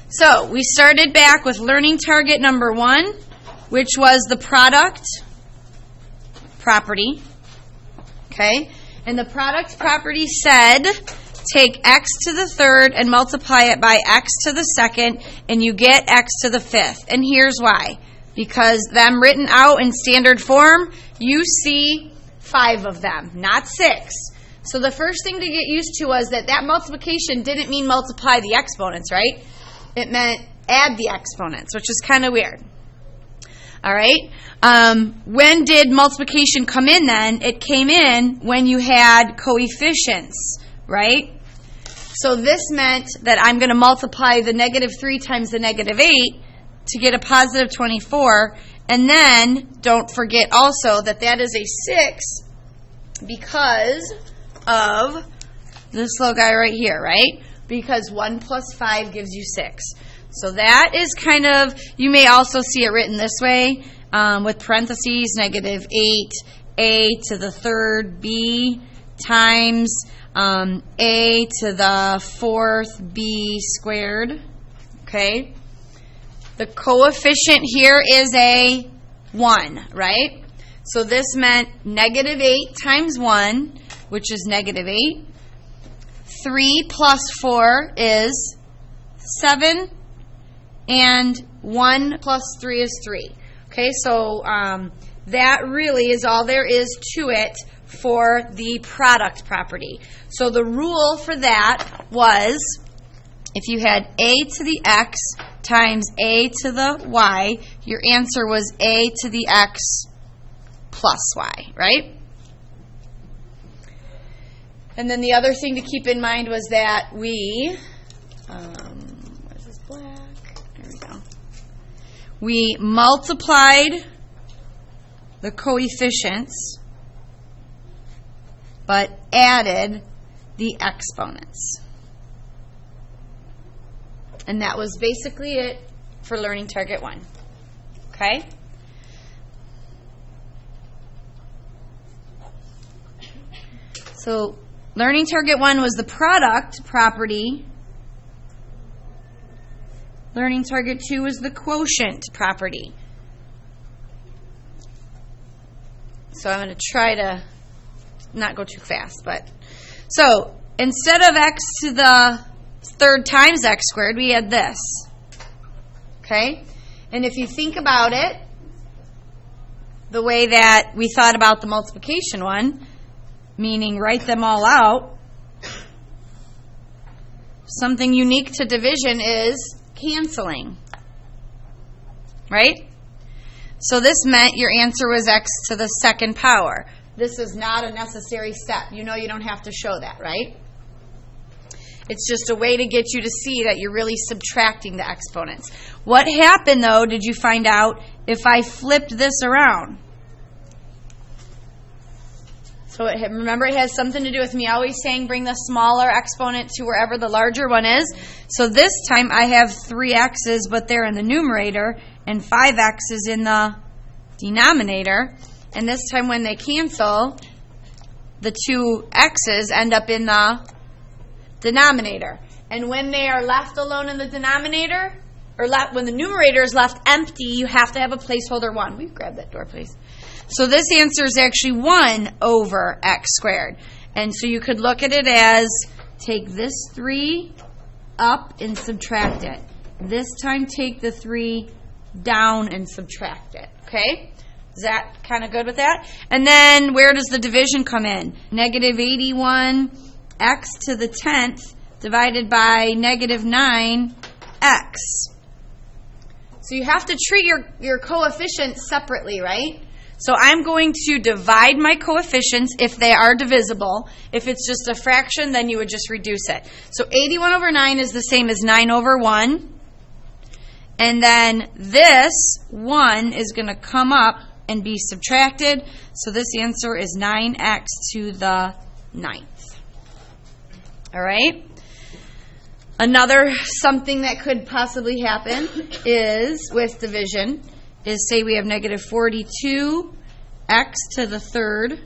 So we started back with learning target number 1, which was the product property. Okay? And the product property said, take x to the third and multiply it by x to the second, and you get x to the fifth. And here's why. Because them written out in standard form, you see 5 of them, not 6. So the first thing to get used to was that multiplication didn't mean multiply the exponents, right? It meant add the exponents, which is kind of weird. All right? When did multiplication come in then? It came in when you had coefficients, right? So this meant that I'm going to multiply the negative 3 times the negative 8 to get a positive 24. And then don't forget also that is a 6 because of this little guy right here, right? Because 1 plus 5 gives you 6. So that is kind of, you may also see it written this way with parentheses, negative 8a to the third b times a to the fourth b squared. Okay? The coefficient here is a 1, right? So this meant negative 8 times 1, which is negative 8. 3 plus 4 is 7. And 1 plus 3 is 3. Okay, so that really is all there is to it for the product property. So the rule for that was if you had a to the x times a to the y, your answer was a to the x plus y, right? And then the other thing to keep in mind was that we, what is this black? There we go. We multiplied the coefficients, but added the exponents. And that was basically it for learning target 1. Okay? So learning target 1 was the product property. Learning target 2 was the quotient property. So I'm going to try to not go too fast, but so instead of x to the third times x squared, we had this. Okay? And if you think about it, the way that we thought about the multiplication one, meaning write them all out, something unique to division is canceling. Right? So this meant your answer was x to the second power. This is not a necessary step. You know you don't have to show that, right? It's just a way to get you to see that you're really subtracting the exponents. What happened, though, did you find out if I flipped this around? So remember, it has something to do with me always saying bring the smaller exponent to wherever the larger one is. So this time I have 3x's, but they're in the numerator, and 5x's in the denominator. And this time when they cancel, the two x's end up in the denominator. And when they are left alone in the denominator, or when the numerator is left empty, you have to have a placeholder 1. Will you grab that door, please? So this answer is actually 1 over x squared. And so you could look at it as take this 3 up and subtract it. This time take the 3 down and subtract it. Okay? Is that kind of good with that? And then where does the division come in? Negative 81 x to the 10th divided by negative 9 x. So you have to treat your coefficients separately, right? So I'm going to divide my coefficients if they are divisible. If it's just a fraction, then you would just reduce it. So 81 over 9 is the same as 9 over 1. And then this 1 is going to come up and be subtracted. So this answer is 9x to the 9th. All right? Another something that could possibly happen is with division is say we have negative 42 x to the third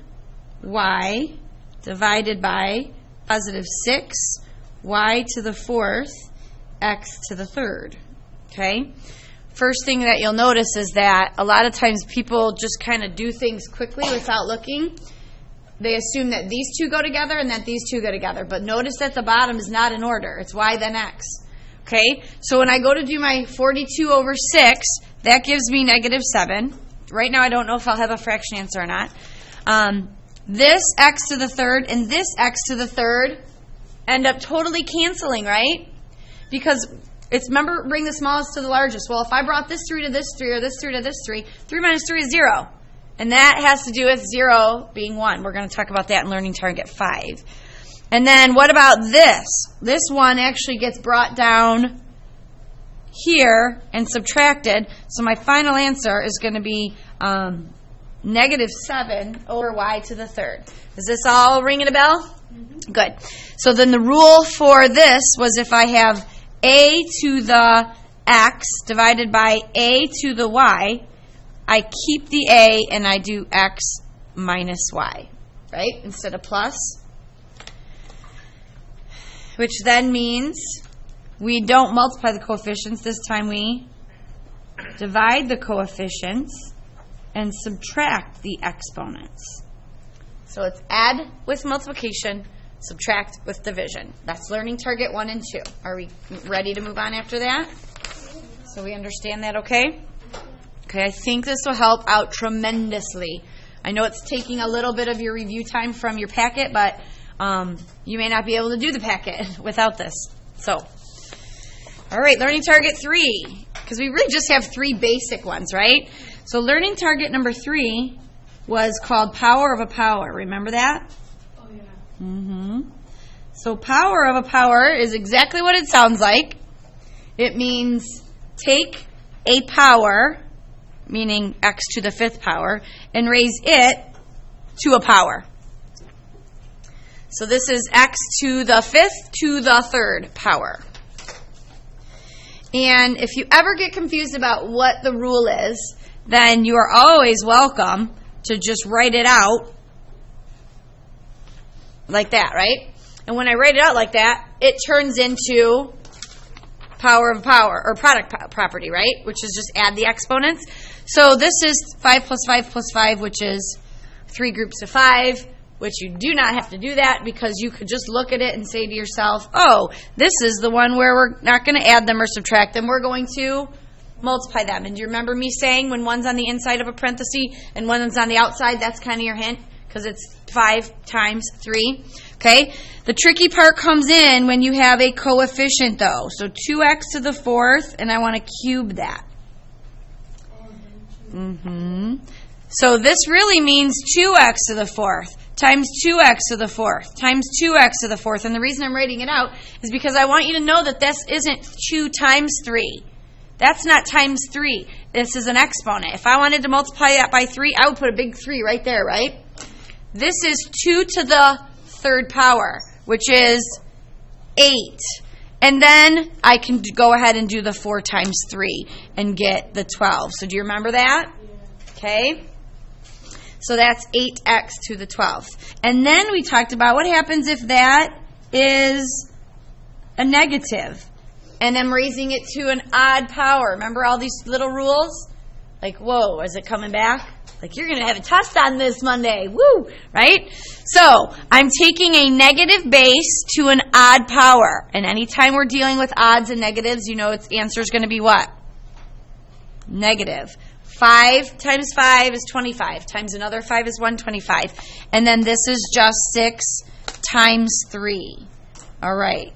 y divided by positive 6 y to the fourth x to the third. Okay? First thing that you'll notice is that a lot of times people just kind of do things quickly without looking. They assume that these two go together and that these two go together. But notice that the bottom is not in order. It's y then x. Okay? So when I go to do my 42 over 6, that gives me negative 7. Right now I don't know if I'll have a fraction answer or not. This x to the third and this x to the third end up totally canceling, right? Because remember, bring the smallest to the largest. Well, if I brought this 3 to this 3 or this 3 to this 3, 3 minus 3 is 0. And that has to do with 0 being 1. We're going to talk about that in Learning Target 5. And then what about this? This one actually gets brought down here and subtracted. So my final answer is going to be negative 7 over y to the third. Is this all ringing a bell? Mm-hmm. Good. So then the rule for this was if I have a to the x divided by a to the y, I keep the a and I do x minus y, right? Instead of plus. Which then means we don't multiply the coefficients. This time we divide the coefficients and subtract the exponents. So it's add with multiplication, subtract with division. That's Learning Target 1 and 2. Are we ready to move on after that? So we understand that, okay? Okay, I think this will help out tremendously. I know it's taking a little bit of your review time from your packet, but you may not be able to do the packet without this. So, all right, Learning Target 3, because we really just have 3 basic ones, right? So Learning Target number 3 was called Power of a Power. Remember that? Oh, yeah. Mm-hmm. So power of a power is exactly what it sounds like. It means take a power, meaning x to the 5th power, and raise it to a power. So this is x to the 5th to the 3rd power. And if you ever get confused about what the rule is, then you are always welcome to just write it out like that, right? And when I write it out like that, it turns into power of a power, or product property, right? Which is just add the exponents. So this is 5 plus 5 plus 5, which is 3 groups of 5, which you do not have to do that because you could just look at it and say to yourself, oh, this is the one where we're not going to add them or subtract them. We're going to multiply them. And do you remember me saying when one's on the inside of a parenthesis and one's on the outside, that's kind of your hint because it's 5 times 3. Okay? The tricky part comes in when you have a coefficient, though. So 2x to the 4th, and I want to cube that. So this really means 2x to the 4th times 2x to the 4th times 2x to the 4th. And the reason I'm writing it out is because I want you to know that this isn't 2 times 3. That's not times 3. This is an exponent. If I wanted to multiply that by 3, I would put a big 3 right there, right? This is 2 to the 3rd power, which is 8. And then I can go ahead and do the 4 times 3 and get the 12. So do you remember that? Okay. So that's 8x to the 12th. And then we talked about what happens if that is a negative. And I'm raising it to an odd power. Remember all these little rules? Like, whoa, is it coming back? Like, you're going to have a test on this Monday. Woo! Right? So, I'm taking a negative base to an odd power. And anytime we're dealing with odds and negatives, you know its answer is going to be what? Negative. 5 times 5 is 25. Times another 5 is 125. And then this is just 6 times 3. All right.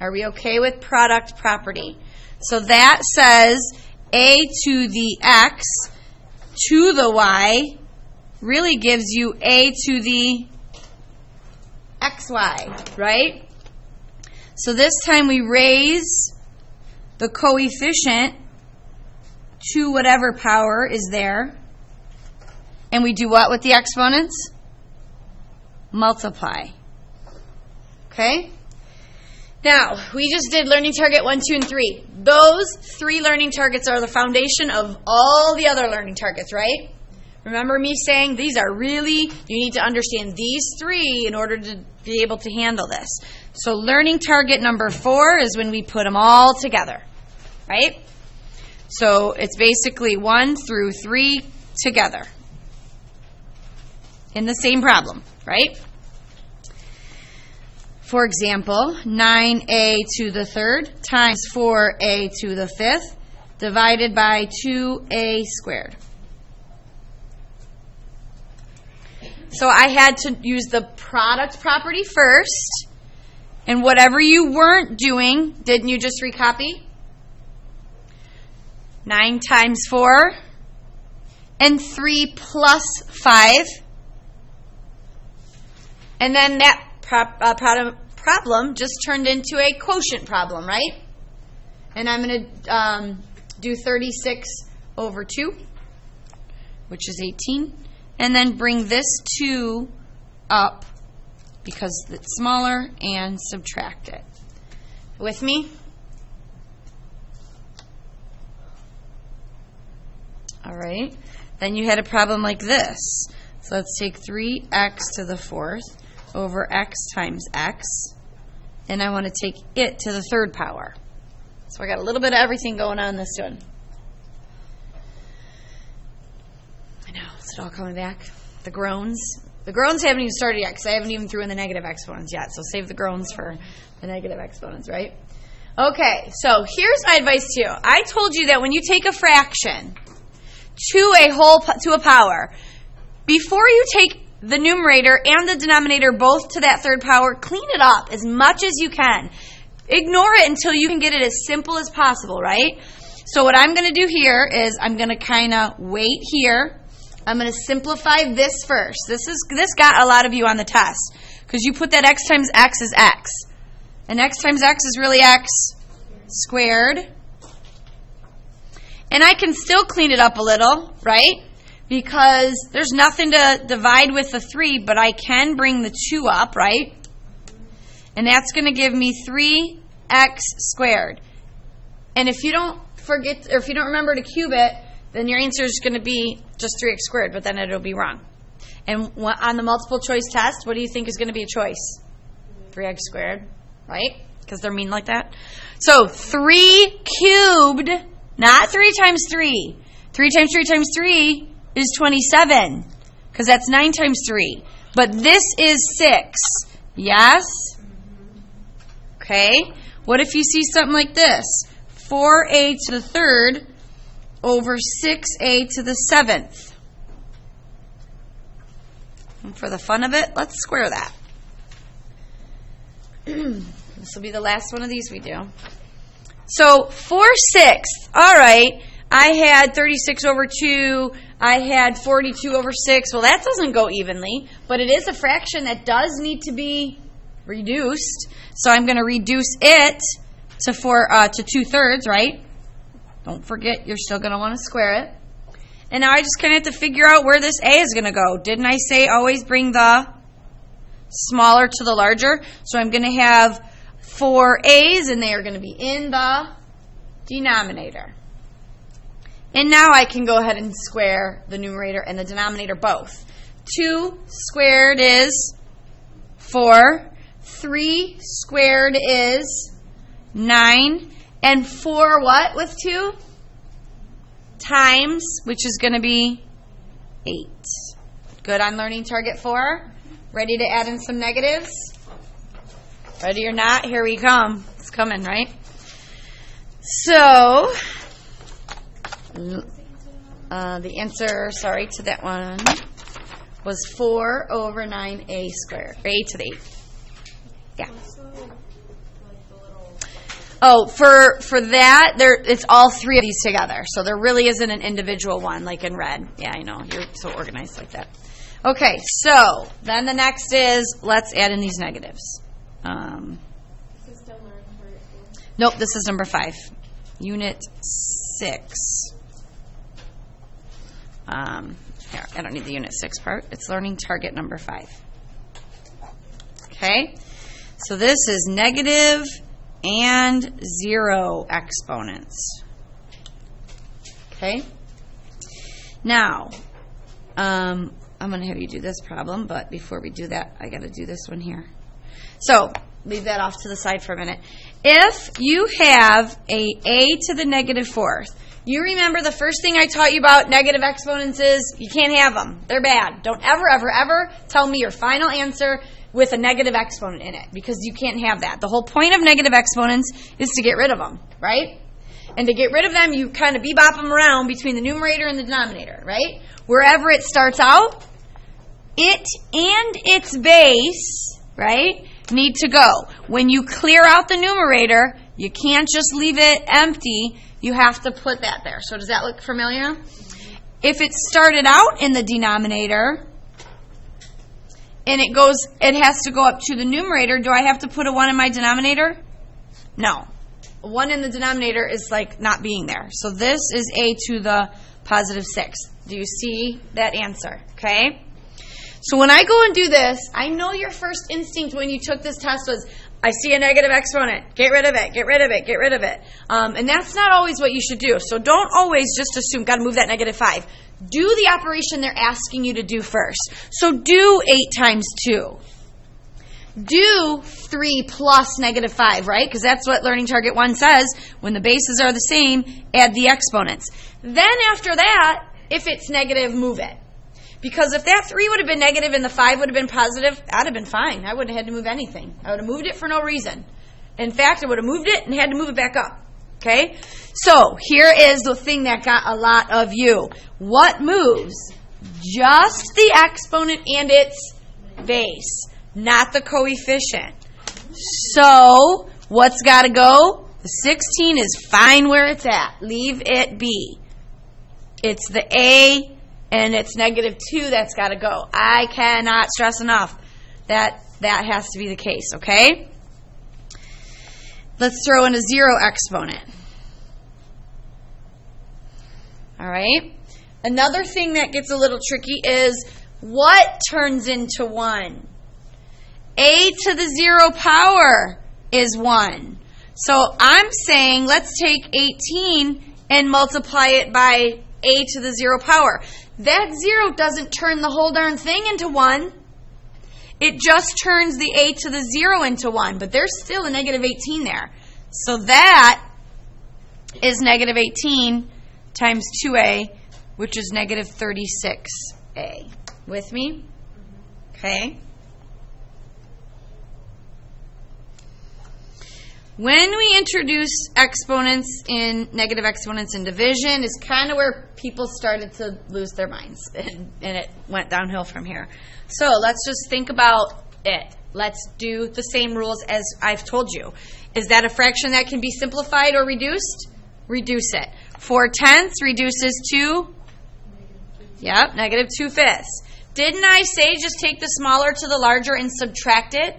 Are we okay with product property? So that says a to the x to the y really gives you a to the xy, right? So this time we raise the coefficient to whatever power is there. And we do what with the exponents? Multiply. Okay? Now, we just did Learning Target 1, 2, and 3. Those 3 learning targets are the foundation of all the other learning targets, right? Remember me saying you need to understand these 3 in order to be able to handle this. So learning target number 4 is when we put them all together, right? So it's basically 1 through 3 together in the same problem, right? For example, 9a to the 3rd times 4a to the 5th divided by 2a squared. So I had to use the product property first, and whatever you weren't doing, didn't you just recopy? 9 times 4, and 3 plus 5. And then that problem just turned into a quotient problem, right? And I'm going to do 36 over 2, which is 18. And then bring this 2 up because it's smaller and subtract it. With me? All right. Then you had a problem like this. So let's take 3x to the 4th over x times x. And I want to take it to the 3rd power. So I got a little bit of everything going on in this one. I know, is it all coming back? The groans. The groans haven't even started yet because I haven't even threw in the negative exponents yet. So save the groans for the negative exponents, right? Okay, so here's my advice to you. I told you that when you take a fraction to a power, before you take the numerator and the denominator both to that 3rd power, clean it up as much as you can. Ignore it until you can get it as simple as possible, right? So what I'm going to do here is I'm going to kind of wait here. I'm going to simplify this first. This got a lot of you on the test because you put that x times x is x. And x times x is really x squared. And I can still clean it up a little, right? Because there's nothing to divide with the 3, but I can bring the 2 up, right? And that's going to give me 3x squared. And if you don't forget, or if you don't remember to cube it, then your answer is going to be just 3x squared, but then it'll be wrong. And on the multiple choice test, what do you think is going to be a choice? 3x squared, right? Because they're mean like that. So 3 cubed, not 3 times 3. 3 times 3 times 3 is 27, because that's 9 times 3. But this is 6. Yes? Okay. What if you see something like this? 4a to the 3rd over 6a to the 7th. And for the fun of it, let's square that. This will be the last one of these we do. So 4/6. All right. I had 36 over 2. I had 42 over 6. Well, that doesn't go evenly, but it is a fraction that does need to be reduced. So I'm going to reduce it to 2/3, right? Don't forget, you're still going to want to square it. And now I just kind of have to figure out where this a is going to go. Didn't I say always bring the smaller to the larger? So I'm going to have 4 a's, and they are going to be in the denominator. And now I can go ahead and square the numerator and the denominator both. 2 squared is 4. 3 squared is 9. And 4 what with 2? Times, which is going to be 8. Good on learning target 4? Ready to add in some negatives? Ready or not? Here we come. It's coming, right? So, the answer, to that one was 4 over 9a squared, or a to the 8. Yeah. Oh, for that, it's all 3 of these together. So there really isn't an individual one like in red. Yeah, I know. You're so organized like that. Okay, so then the next is, let's add in these negatives. Nope, this is number 5. Unit 6. Here, I don't need the unit 6 part. It's learning target number 5. Okay, so this is negative and 0 exponents. Okay, now I'm going to have you do this problem, but before we do that, I got to do this one here. So leave that off to the side for a minute. If you have a to the negative fourth, you remember the first thing I taught you about negative exponents is you can't have them. They're bad. Don't ever, ever, ever tell me your final answer with a negative exponent in it, because you can't have that. The whole point of negative exponents is to get rid of them, right? And to get rid of them, you kind of bebop them around between the numerator and the denominator, right? Wherever it starts out, it and its base, right, need to go. When you clear out the numerator, you can't just leave it empty. You have to put that there. So does that look familiar? If it started out in the denominator and it has to go up to the numerator, do I have to put a 1 in my denominator? No. A 1 in the denominator is like not being there. So this is a to the positive 6. Do you see that answer? Okay? So when I go and do this, I know your first instinct when you took this test was, I see a negative exponent. Get rid of it, get rid of it, get rid of it. And that's not always what you should do. So don't always just assume, got to move that negative 5. Do the operation they're asking you to do first. So do 8 times 2. Do 3 plus negative 5, right? Because that's what Learning Target 1 says. When the bases are the same, add the exponents. Then after that, if it's negative, move it. Because if that 3 would have been negative and the 5 would have been positive, I'd have been fine. I wouldn't have had to move anything. I would have moved it for no reason. In fact, I would have moved it and had to move it back up. Okay? So, here is the thing that got a lot of you. What moves? Just the exponent and its base, not the coefficient. So, what's got to go? The 16 is fine where it's at. Leave it be. It's the A and it's negative 2 that's got to go. I cannot stress enough that that has to be the case, okay? Let's throw in a 0 exponent. All right? Another thing that gets a little tricky is what turns into 1? A to the 0 power is 1. So I'm saying let's take 18 and multiply it by a to the 0 power. That 0 doesn't turn the whole darn thing into 1. It just turns the a to the 0 into 1, but there's still a negative 18 there. So that is negative 18 times 2a, which is negative 36a. With me? Okay. When we introduce exponents in negative exponents in division is kind of where people started to lose their minds, and it went downhill from here. So let's just think about it. Let's do the same rules as I've told you. Is that a fraction that can be simplified or reduced? Reduce it. 4/10 reduces to? Yep, negative 2/5. Didn't I say just take the smaller to the larger and subtract it?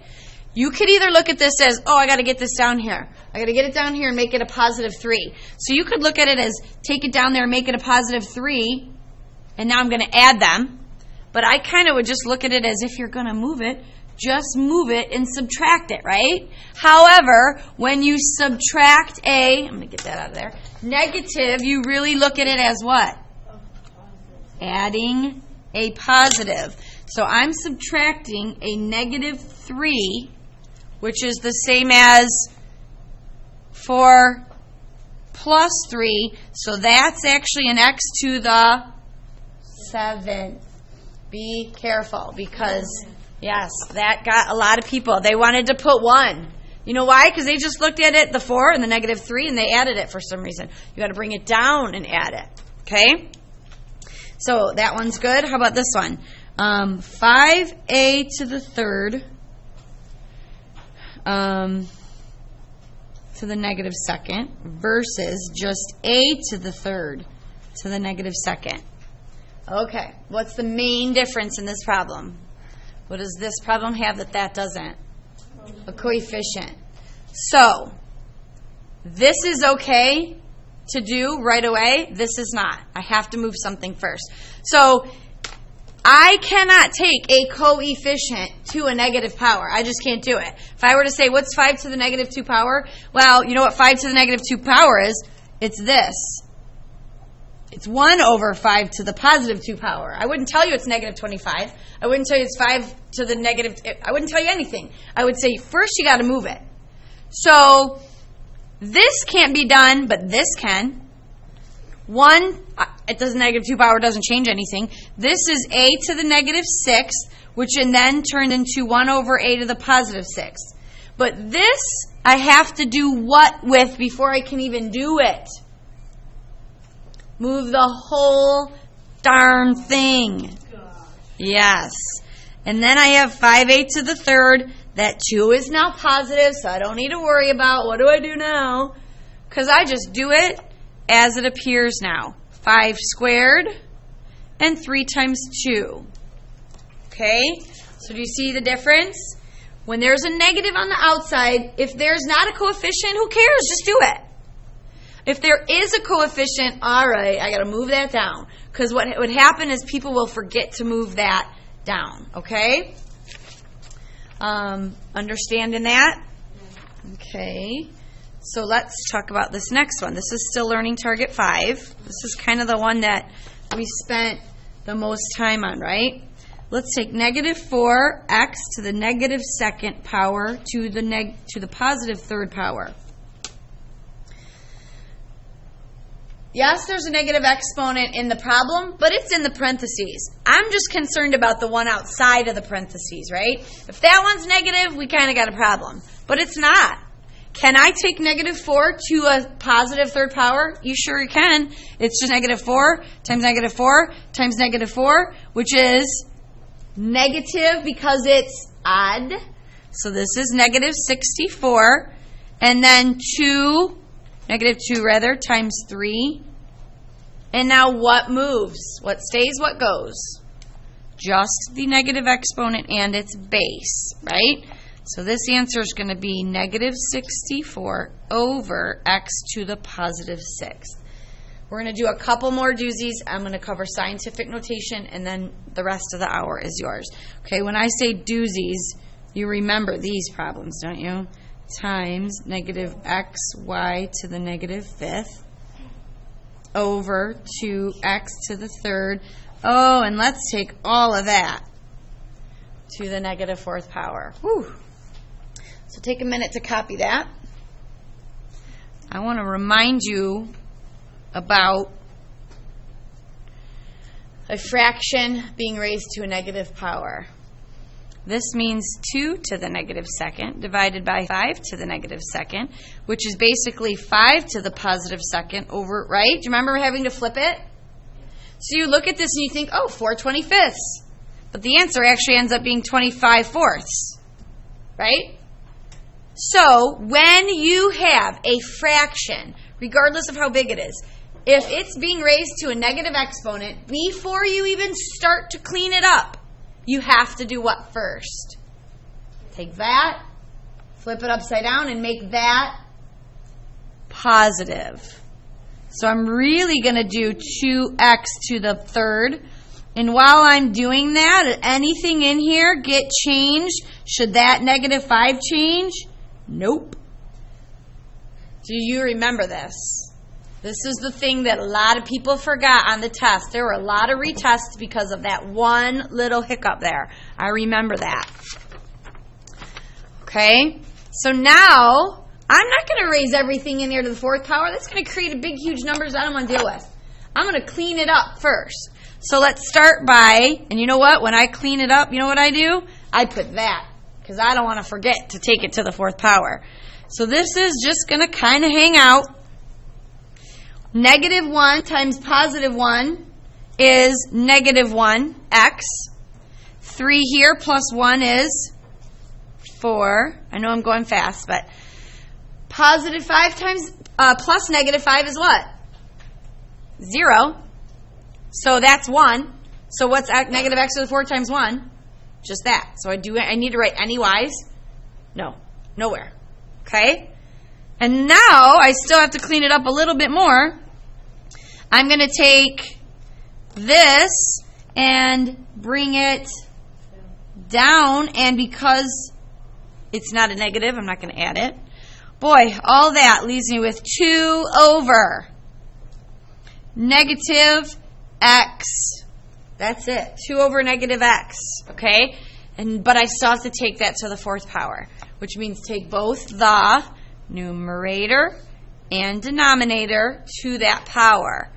You could either look at this as, oh, I got to get this down here. I got to get it down here and make it a positive 3. So you could look at it as take it down there and make it a positive 3, and now I'm going to add them. But I kind of would just look at it as if you're going to move it, just move it and subtract it, right? However, when you subtract I'm going to get that out of there, negative, you really look at it as what? Adding a positive. So I'm subtracting a negative 3, which is the same as 4 plus 3. So that's actually an x to the 7th. Be careful because, yes, that got a lot of people. They wanted to put 1. You know why? Because they just looked at it, the 4 and the negative 3, and they added it for some reason. You got to bring it down and add it. Okay? So that one's good. How about this one? 5a to the 3rd to the negative 2nd versus just a to the 3rd to the negative 2nd. Okay, what's the main difference in this problem? What does this problem have that doesn't? A coefficient. So, this is okay to do right away. This is not. I have to move something first. So, I cannot take a coefficient to a negative power. I just can't do it. If I were to say, what's 5 to the negative 2 power? Well, you know what 5 to the negative 2 power is? It's this. It's 1 over 5 to the positive 2 power. I wouldn't tell you it's negative 25. I wouldn't tell you it's 5 to the negative. I wouldn't tell you anything. I would say first you got to move it. So this can't be done, but this can. 1, it does negative 2 power, doesn't change anything. This is a to the negative 6, which then turned into 1 over a to the positive 6. But this I have to do what with before I can even do it? Move the whole darn thing. Yes. And then I have 5a to the third. That 2 is now positive, so I don't need to worry about what do I do now? Because I just do it as it appears now. 5 squared and 3 times 2. Okay? So do you see the difference? When there's a negative on the outside, if there's not a coefficient, who cares? Just do it. If there is a coefficient, all right, I got to move that down. Because what would happen is people will forget to move that down. Okay? Understanding that? Okay. So let's talk about this next one. This is still learning target 5. This is kind of the one that we spent the most time on, right? Let's take negative 4x to the negative second power to the positive third power. Yes, there's a negative exponent in the problem, but it's in the parentheses. I'm just concerned about the one outside of the parentheses, right? If that one's negative, we kind of got a problem. But it's not. Can I take negative 4 to a positive third power? You sure can. It's just negative 4 times negative 4 times negative 4, which is negative because it's odd. So this is negative 64. And then negative 2 times 3. And now what moves? What stays, what goes? Just the negative exponent and its base, right? So this answer is going to be negative 64 over x to the positive 6th. We're going to do a couple more doozies. I'm going to cover scientific notation, and then the rest of the hour is yours. Okay, when I say doozies, you remember these problems, don't you? Times negative xy to the negative 5th over 2x to the 3rd. Oh, and let's take all of that to the negative 4th power. Whew. So take a minute to copy that. I want to remind you about a fraction being raised to a negative power. This means 2 to the negative second divided by 5 to the negative second, which is basically 5 to the positive second over, right? Do you remember having to flip it? So you look at this and you think, oh, 4/25ths. But the answer actually ends up being 25/4, right? So when you have a fraction, regardless of how big it is, if it's being raised to a negative exponent, before you even start to clean it up, you have to do what first? Take that, flip it upside down, and make that positive. So I'm really going to do 2x to the 3rd. And while I'm doing that, anything in here get changed? Should that negative 5 change? Nope. Do you remember this? This is the thing that a lot of people forgot on the test. There were a lot of retests because of that one little hiccup there. I remember that. Okay? So now, I'm not going to raise everything in there to the 4th power. That's going to create a big, huge numbers I don't want to deal with. I'm going to clean it up first. So let's start by, and you know what? When I clean it up, you know what I do? I put that, because I don't want to forget to take it to the 4th power. So this is just going to kind of hang out. Negative 1 times positive 1 is negative 1x. 3 here plus 1 is 4. I know I'm going fast, but positive 5 times plus negative 5 is what? 0. So that's 1. So what's negative x to the 4 times 1? Just that. So I need to write any y's? No. Nowhere. Okay? And now I still have to clean it up a little bit more. I'm going to take this and bring it down, and because it's not a negative, I'm not going to add it. Boy, all that leaves me with 2 over negative x. That's it. 2 over negative x. Okay? But I still have to take that to the 4th power, which means take both the numerator and denominator to that power.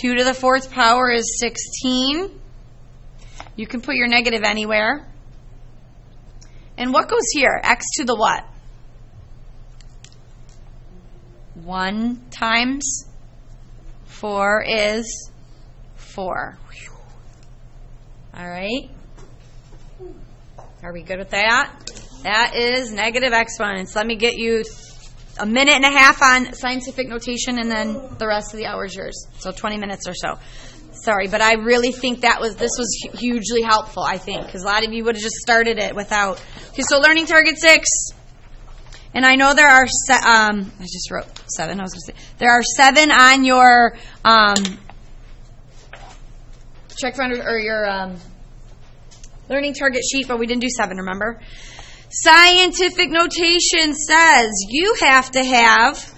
2 to the 4th power is 16. You can put your negative anywhere. And what goes here? X to the what? 1 times 4 is 4. All right. Are we good with that? That is negative exponents. Let me get you a minute and a half on scientific notation, and then the rest of the hour is yours. So 20 minutes or so. Sorry, but I really think this was hugely helpful, I think, because a lot of you would have just started it without. Okay, so learning target 6. And I know there are, I just wrote 7. I was going to say, there are 7 on your check front or your learning target sheet, but we didn't do 7, remember? Scientific notation says you have to have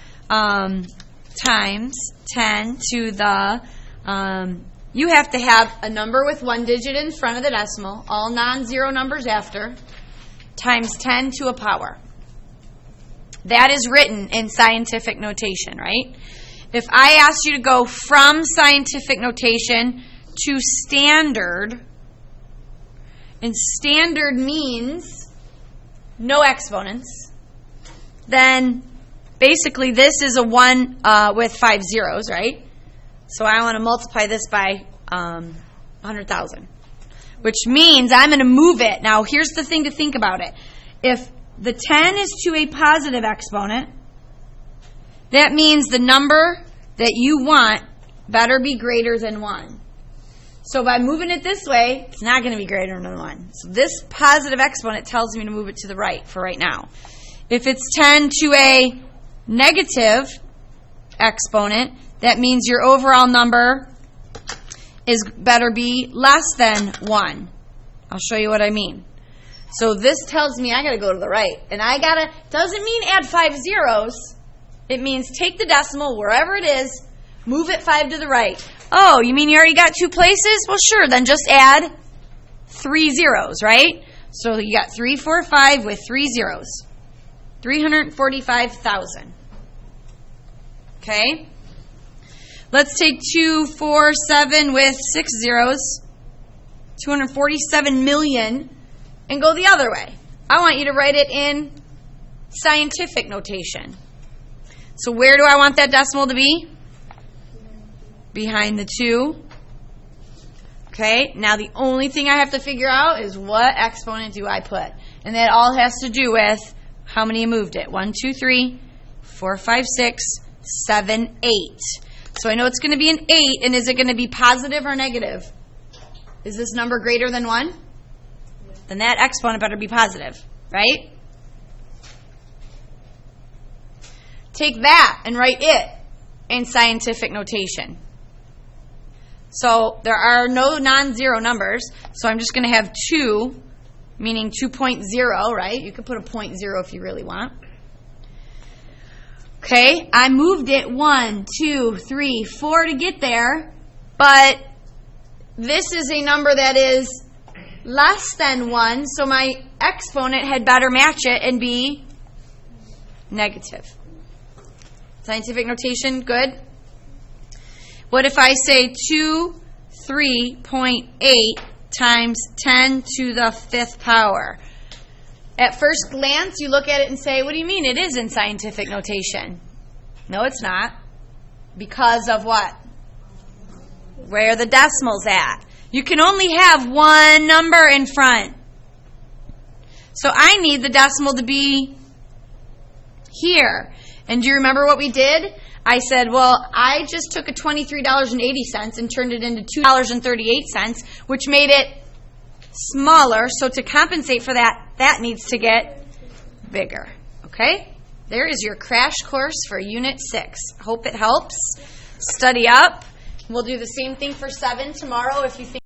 times 10 to the, you have to have a number with 1 digit in front of the decimal, all non-zero numbers after, times 10 to a power. That is written in scientific notation, right? If I asked you to go from scientific notation to standard, and standard means no exponents, then basically this is a 1 with 5 zeros, right? So I want to multiply this by 100,000, which means I'm going to move it. Now here's the thing to think about it. If the 10 is to a positive exponent, that means the number that you want better be greater than 1. So by moving it this way, it's not going to be greater than 1. So this positive exponent tells me to move it to the right for right now. If it's 10 to a negative exponent, that means your overall number is better be less than 1. I'll show you what I mean. So this tells me I got to go to the right. And doesn't mean add 5 zeros. It means take the decimal wherever it is, move it 5 to the right. Oh, you mean you already got 2 places? Well, sure, then just add 3 zeros, right? So you got 3, 4, 5 with 3 zeros. 345,000. Okay? Let's take 2, 4, 7 with 6 zeros. 247 million. And go the other way. I want you to write it in scientific notation. So where do I want that decimal to be? Behind the 2. Okay, now the only thing I have to figure out is what exponent do I put. And that all has to do with how many you moved it. 1, 2, 3, 4, 5, 6, 7, 8. So I know it's going to be an 8, and is it going to be positive or negative? Is this number greater than 1? Then that exponent better be positive, right? Take that and write it in scientific notation. So there are no non-zero numbers, so I'm just going to have 2, meaning 2.0, right? You could put a 0.0 if you really want. Okay, I moved it 1, 2, 3, 4 to get there, but this is a number that is less than 1, so my exponent had better match it and be negative. Scientific notation, good? What if I say 3.8 times 10 to the 5th power? At first glance, you look at it and say, what do you mean? It is in scientific notation. No, it's not. Because of what? Where the decimal's at. You can only have one number in front. So I need the decimal to be here. And do you remember what we did? I said, well, I just took a $23.80 and turned it into $2.38, which made it smaller. So to compensate for that, that needs to get bigger. Okay? There is your crash course for Unit 6. Hope it helps. Study up. We'll do the same thing for 7 tomorrow if you think